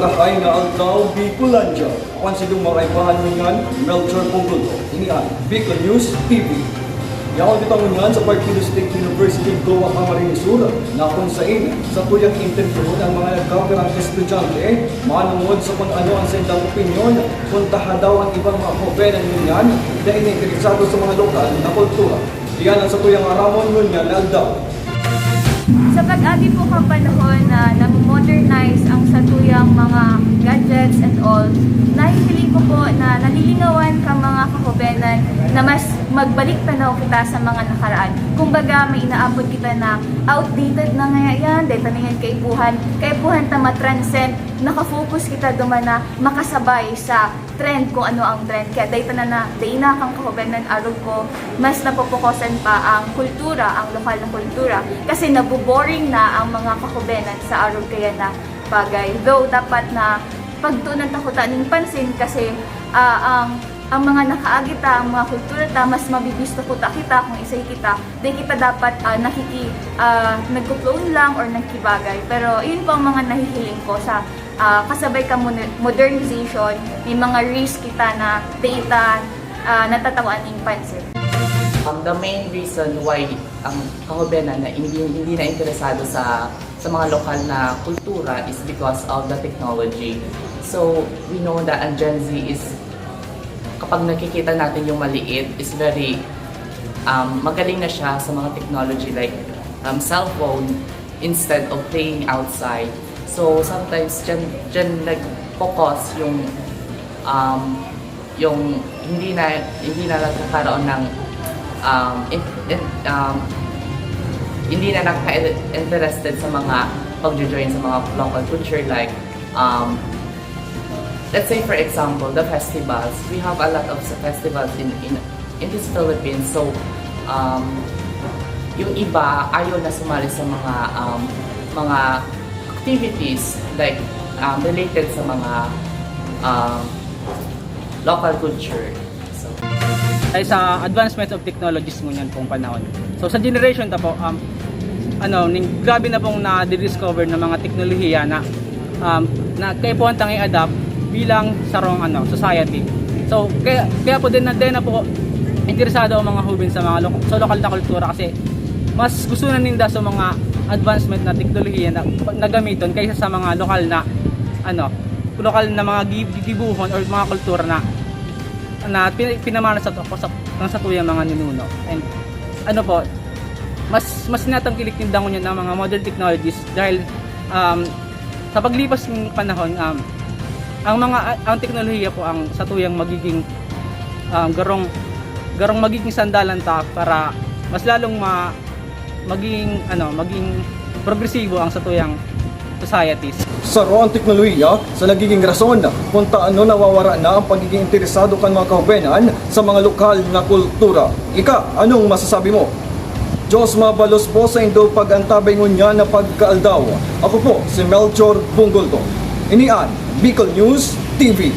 Sakakay na altaw, Bicolandia. Kung sidong maraypahan mo yan, Melchor Punggulto. Inian, Bicol News TV. Yaon dito ngunyan sa Partido State University Goa Camarines Sur na kung saan sa tuyang interview ng mga nagkapirang estudyante manungod sa kung ano ang sendang opinyon puntahan daw ang ibang mga kobenan ngunyan na ininteresado sa mga lokal na kultura. Iyan ang sa tuyang aramon ngunyan na aldaw. Sa pag-agi po ka panahon na nag-modernize ang satuyang mga gadgets and all, nahihiling ko po na nalilingawan ka mga kahobenan na mas magbalik tanaw kita sa mga nakaraan. Kumbaga may inaabot kita na outdated na ngayon, dahil na yan kaipuhan ta matranscend, nakafocus kita duman na makasabay sa trend kung ano ang trend. Kaya dahil na kang kahobenan araw ko, mas napopokosan pa ang kultura, ang lokal na kultura. Kasi nabuboring na ang mga kahobenan sa araw kaya na bagay. Though dapat na pagtunan takutan ng pansin kasi ang mga nakaagita, ang mga kultura ta, mas mabibisto ko kita kung isay kita. Dahil kita dapat nagkuklone lang or nagkibagay. Pero yun po ang mga nahihiling ko sa kasabay ka modernization, may mga risk kita na data natatawaan ng pansin. The main reason why ang kahobenan na hindi na interesado sa mga lokal na kultura is because of the technology. So, we know that ang Gen Z is, kapag nakikita natin yung maliit, is very magaling na siya sa mga technology like cellphone instead of playing outside. So, sometimes dyan nag-focus yung hindi na nagkakaroon ng hindi na nakaka-interested sa mga pag-join sa mga local culture like let's say for example the festivals. We have a lot of festivals in this Philippines, so yung iba ayaw na sumali sa mga activities like related sa mga local culture. Ay sa advancement of technologies mo yan pong panahon. So sa generation ta po, grabe na pong na-discover ng mga teknolohiya na kaya po ang tangi adapt bilang sarong society. So kaya po din na po interesado ang mga hubin sa mga sa lokal na kultura kasi mas gusto na ninda sa mga advancement na teknolohiya na gamiton kaysa sa mga lokal na mga gibuhon or mga kultura na pinamana sa tuyang mga ninuno. And mas natangkilik tindangon yun ng mga modern technologies dahil sa paglipas ng panahon ang teknolohiya po ang sa tuyang magiging garong magiging sandalan ta para mas lalong maging progresibo ang sa tuyang societies. Sa roang teknolohiya, sa nagiging rason kung taano nawawara na ang pagiging interesado kan mga kahobenan sa mga lokal na kultura. Ika, anong masasabi mo? Diyos mabalos po sa indo pag-antabay ngunya na pagkaaldaw. Ako po si Melchor Punggulto. Inian, Bicol News TV.